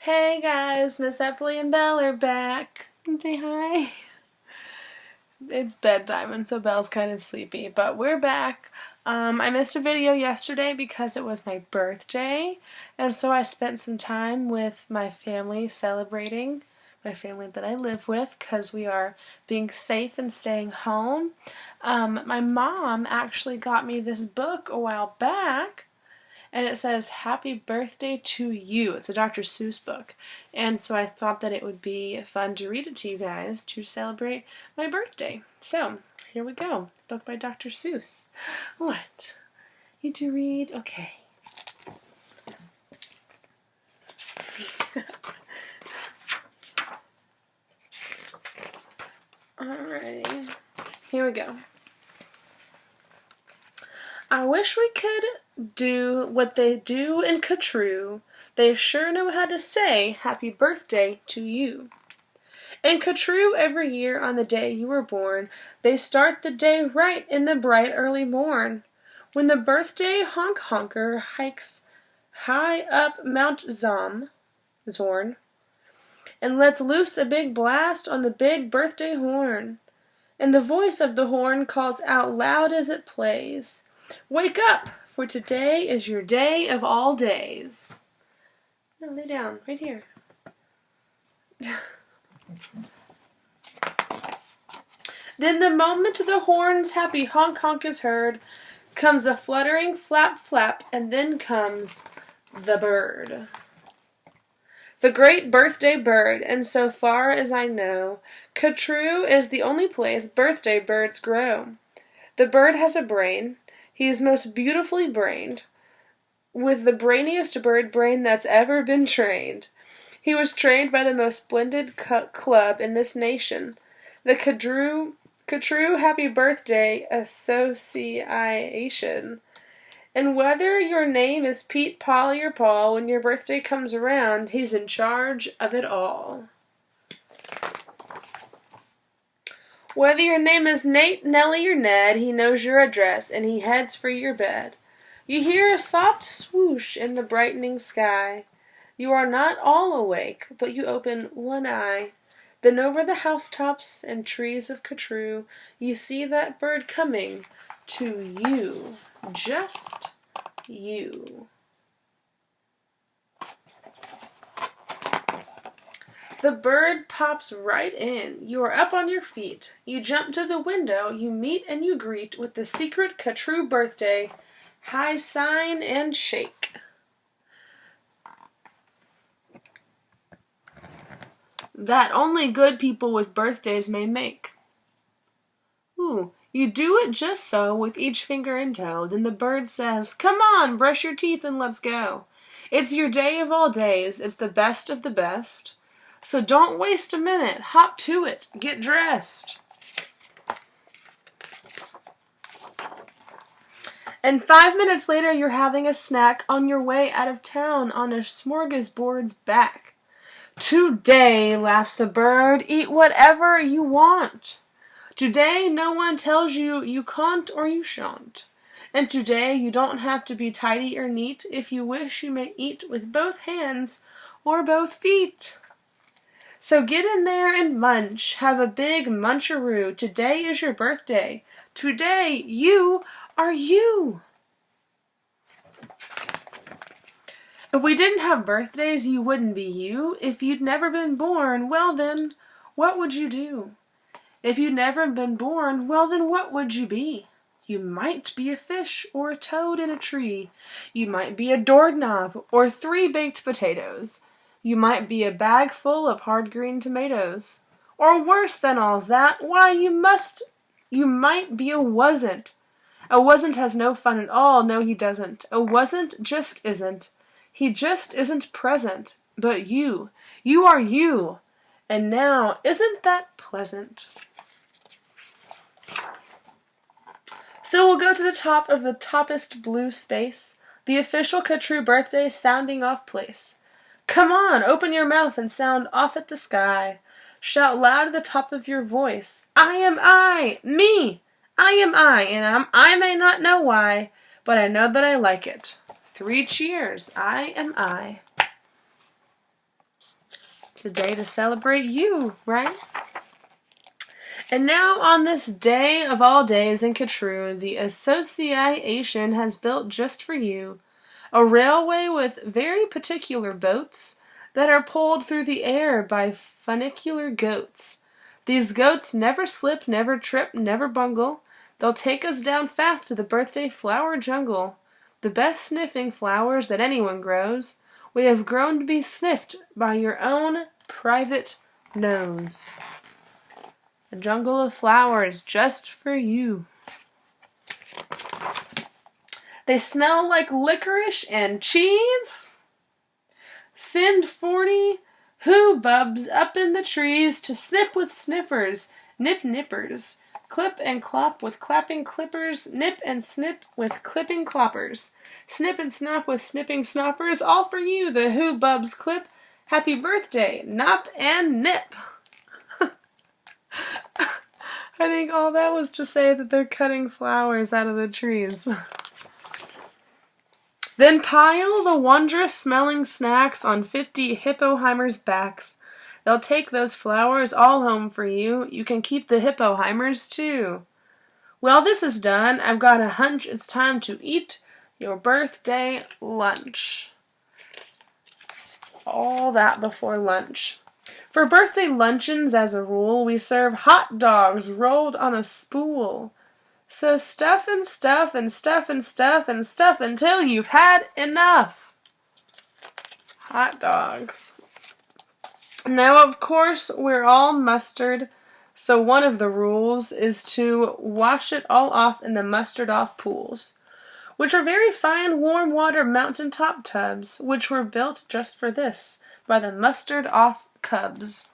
Hey guys, Miss Eppley and Belle are back. Say hi. It's bedtime and so Belle's kind of sleepy, but we're back. I missed a video yesterday because it was my birthday, and so I spent some time with my family celebrating, my family that I live with, because we are being safe and staying home. My mom actually got me this book a while back, and it says Happy Birthday to You. It's a Dr. Seuss book, and so I thought that it would be fun to read it to you guys to celebrate my birthday. So here we go. Book by Dr. Seuss. What? You do read? Okay. Alrighty. Here we go. I wish we could do what they do in Catrue. They sure know how to say happy birthday to you. In Catrue, every year on the day you were born, they start the day right in the bright early morn. When the birthday honker hikes high up Mount Zorn, and lets loose a big blast on the big birthday horn. And the voice of the horn calls out loud as it plays, "Wake up, for today is your day of all days." Now lay down, right here. Then the moment the horn's happy honk honk is heard, comes a fluttering flap flap, and then comes the bird. The great birthday bird, and so far as I know, Catrue is the only place birthday birds grow. The bird has a brain. He is most beautifully brained, with the brainiest bird brain that's ever been trained. He was trained by the most splendid club in this nation, the Catrue Happy Birthday Association. And whether your name is Pete, Polly, or Paul, when your birthday comes around, he's in charge of it all. Whether your name is Nate, Nellie, or Ned, he knows your address, and he heads for your bed. You hear a soft swoosh in the brightening sky. You are not all awake, but you open one eye. Then over the housetops and trees of Catrue, you see that bird coming to you. Just you. The bird pops right in. You are up on your feet. You jump to the window. You meet and you greet with the secret Catrue birthday. High sign and shake. That only good people with birthdays may make. Ooh. You do it just so, with each finger and toe. Then the bird says, "Come on, brush your teeth and let's go. It's your day of all days. It's the best of the best. So don't waste a minute. Hop to it. Get dressed." And 5 minutes later, you're having a snack on your way out of town on a smorgasbord's back. "Today," laughs the bird, "eat whatever you want. Today no one tells you you can't or you shan't. And today you don't have to be tidy or neat. If you wish, you may eat with both hands or both feet. So get in there and munch. Have a big muncharoo. Today is your birthday. Today you are you." If we didn't have birthdays, you wouldn't be you. If you'd never been born, well then, what would you do? If you'd never been born, well then what would you be? You might be a fish or a toad in a tree. You might be a doorknob or 3 baked potatoes. You might be a bag full of hard green tomatoes. Or worse than all that, why you might be a wasn't. A wasn't has no fun at all, no he doesn't. A wasn't just isn't. He just isn't present. But you are you. And now, isn't that pleasant? So we'll go to the top of the toppest blue space, the official Catrue birthday sounding off place. Come on, open your mouth and sound off at the sky. Shout loud at the top of your voice, "I am I, me, I am I, and I may not know why, but I know that I like it. 3 cheers, I am I." It's a day to celebrate you, right? And now on this day of all days in Catrue, the association has built just for you a railway with very particular boats that are pulled through the air by funicular goats. These goats never slip, never trip, never bungle. They'll take us down fast to the birthday flower jungle. The best sniffing flowers that anyone grows. We have grown to be sniffed by your own private nose. A jungle of flowers just for you. They smell like licorice and cheese. Send 40 who-bubs up in the trees to snip with snippers, nip nippers, clip and clop with clapping clippers, nip and snip with clipping cloppers, snip and snap with snipping snoppers, all for you, the who-bubs clip. Happy birthday, Nop and Nip. I think all that was to say that they're cutting flowers out of the trees. Then pile the wondrous smelling snacks on 50 hippoheimers' backs. They'll take those flowers all home for you. You can keep the hippoheimers too. Well, this is done. I've got a hunch it's time to eat your birthday lunch. All that before lunch. For birthday luncheons, as a rule, we serve hot dogs rolled on a spool. So stuff and stuff and stuff and stuff and stuff until you've had enough. Hot dogs. Now, of course, we're all mustard, so one of the rules is to wash it all off in the mustard-off pools, which are very fine warm water mountaintop tubs, which were built just for this by the mustard-off cubs.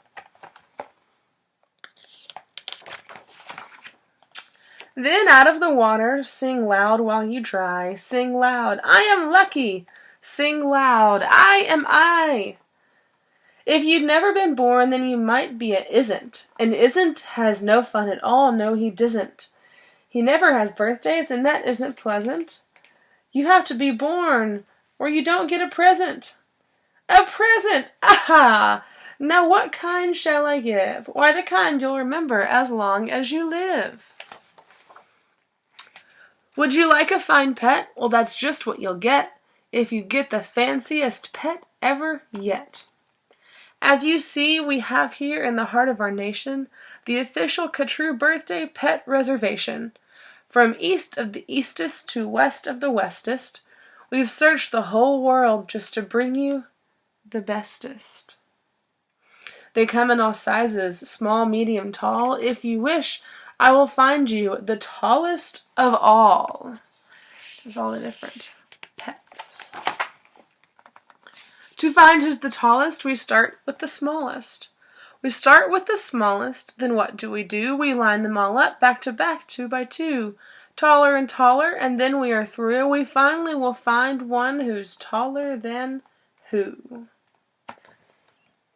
Then out of the water, sing loud while you dry. Sing loud, I am lucky. Sing loud, I am I. If you'd never been born, then you might be a isn't. An isn't has no fun at all, no he disn't. He never has birthdays, and that isn't pleasant. You have to be born, or you don't get a present. A present! Aha! Now what kind shall I give? Why, the kind you'll remember as long as you live. Would you like a fine pet? Well, that's just what you'll get if you get the fanciest pet ever yet. As you see, we have here in the heart of our nation the official Catrue Birthday Pet Reservation. From east of the eastest to west of the westest, we've searched the whole world just to bring you the bestest. They come in all sizes, small, medium, tall. If you wish, I will find you the tallest of all. There's all the different pets. To find who's the tallest, we start with the smallest. We start with the smallest, then what do? We line them all up, back to back, 2 by 2. Taller and taller, and then we are through. We finally will find one who's taller than who.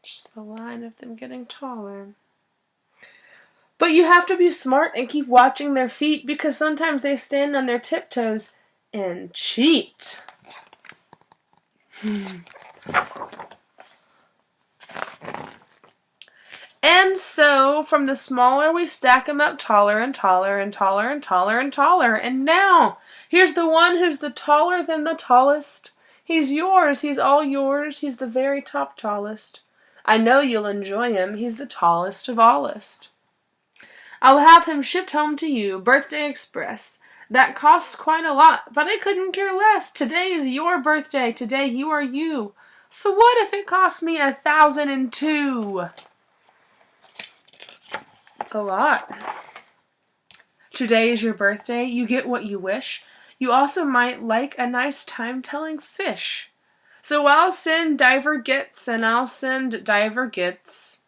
Just the line of them getting taller. But you have to be smart and keep watching their feet, because sometimes they stand on their tiptoes and cheat. And so, from the smaller, we stack them up taller and taller and taller and taller and taller. And now, here's the one who's the taller than the tallest. He's yours. He's all yours. He's the very top tallest. I know you'll enjoy him. He's the tallest of allest. I'll have him shipped home to you, Birthday Express. That costs quite a lot, but I couldn't care less. Today is your birthday. Today you are you. So what if it cost me 1,002? It's a lot. Today is your birthday. You get what you wish. You also might like a nice time-telling fish. So I'll send Diver Gets, and I'll send Diver Gets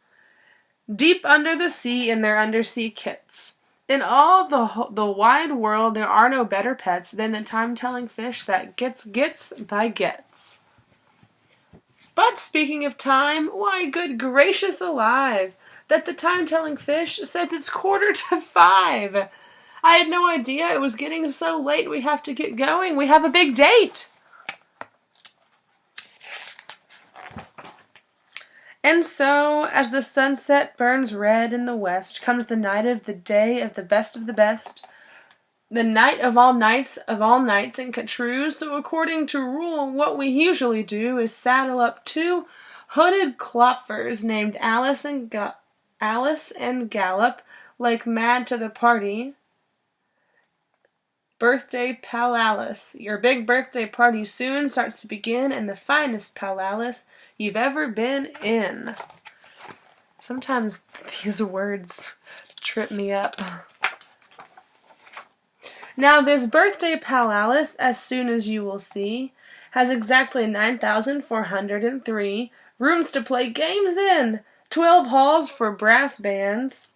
deep under the sea in their undersea kits. In all the wide world, there are no better pets than the time-telling fish that gets by gets. But speaking of time, why, good gracious alive, that the time-telling fish says it's 4:45. I had no idea it was getting so late. We have to get going. We have a big date. And so, as the sunset burns red in the west, comes the night of the day of the best of the best, the night of all nights in Catrue. So according to rule, what we usually do is saddle up two hooded klopfers named Alice and Gallop, like mad to the party. Birthday Pal Alice. Your big birthday party soon starts to begin, and the finest Pal Alice you've ever been in. Sometimes these words trip me up. Now this birthday Pal Alice, as soon as you will see, has exactly 9,403 rooms to play games in, 12 halls for brass bands,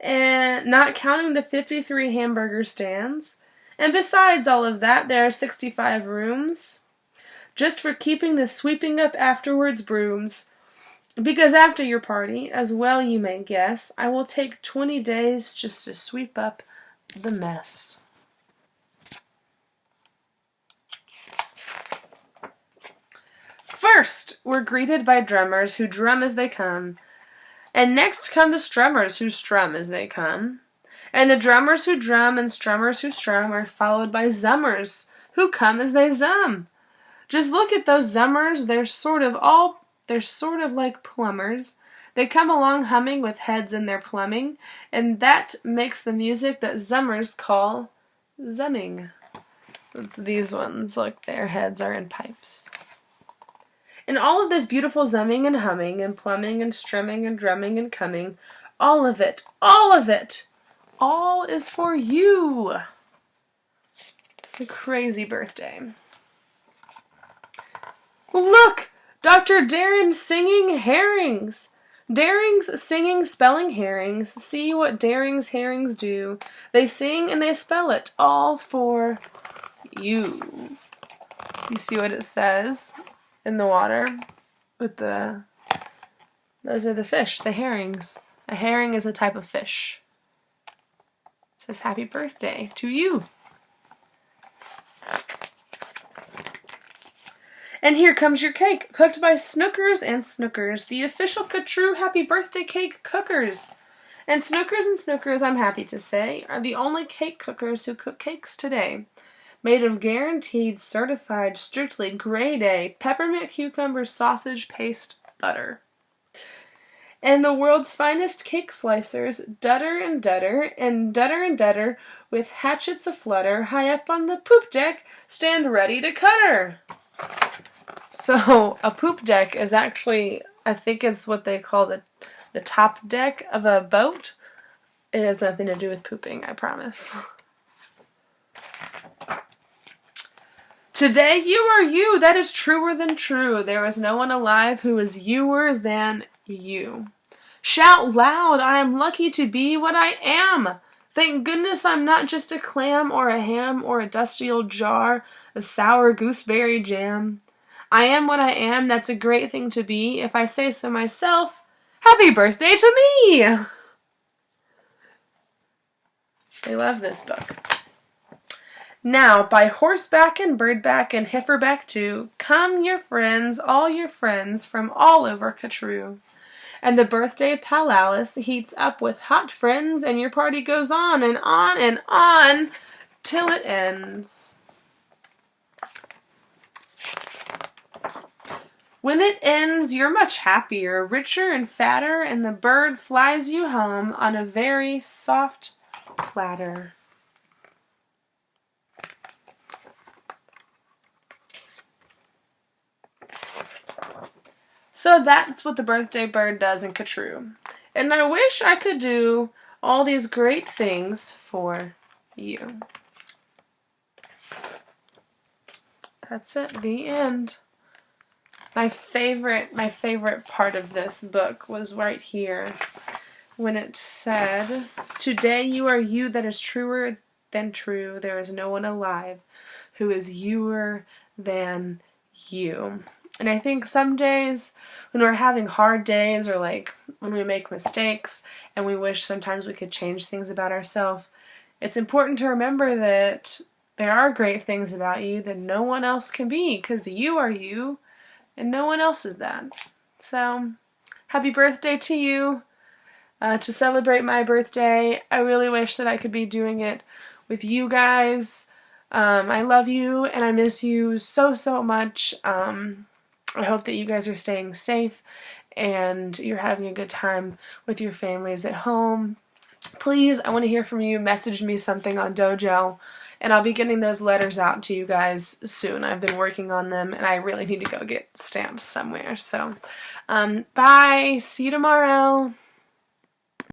and not counting the 53 hamburger stands. And besides all of that, there are 65 rooms just for keeping the sweeping up afterwards brooms. Because after your party, as well you may guess, I will take 20 days just to sweep up the mess. First, we're greeted by drummers who drum as they come. And next come the strummers who strum as they come. And the drummers who drum and strummers who strum are followed by zummers who come as they zum. Just look at those zummers, they're sort of like plumbers. They come along humming with heads in their plumbing, and that makes the music that zummers call zumming. It's these ones, look, their heads are in pipes. And all of this beautiful zumming and humming and plumbing and strumming and drumming and coming, all of it, all is for you. It's a crazy birthday. Look! Dr. Darren's singing herrings. Darring's singing spelling herrings. See what Darring's herrings do. They sing and they spell it, all for you. You see what it says in the water? Those are the fish, the herrings. A herring is a type of fish. It says happy birthday to you. And here comes your cake, cooked by Snookers and Snookers, the official Catrue Happy Birthday Cake cookers. And Snookers, I'm happy to say, are the only cake cookers who cook cakes today. Made of guaranteed, certified, strictly grade A, peppermint cucumber sausage paste butter. And the world's finest cake slicers, Dutter and Dutter, with hatchets aflutter, high up on the poop deck, stand ready to cut her. So, a poop deck is actually, I think it's what they call the top deck of a boat. It has nothing to do with pooping, I promise. Today you are you, that is truer than true. There is no one alive who is youer than you. Shout loud, I am lucky to be what I am. Thank goodness I'm not just a clam or a ham or a dusty old jar of sour gooseberry jam. I am what I am, that's a great thing to be. If I say so myself, happy birthday to me! They love this book. Now, by horseback and birdback and heiferback too, come your friends, all your friends from all over Catrue. And the birthday Pal Alice heats up with hot friends, and your party goes on and on and on till it ends. When it ends, you're much happier, richer and fatter, and the bird flies you home on a very soft platter. So that's what the birthday bird does in Catrue. And I wish I could do all these great things for you. That's it, the end. My favorite part of this book was right here when it said, today you are you that is truer than true. There is no one alive who is youer than you. And I think some days when we're having hard days, or like when we make mistakes and we wish sometimes we could change things about ourselves, it's important to remember that there are great things about you that no one else can be, because you are you and no one else is that. So happy birthday to you. To celebrate my birthday. I really wish that I could be doing it with you guys. I love you and I miss you so, so much. I hope that you guys are staying safe and you're having a good time with your families at home. Please, I want to hear from you. Message me something on Dojo, and I'll be getting those letters out to you guys soon. I've been working on them, and I really need to go get stamps somewhere. So, bye. See you tomorrow.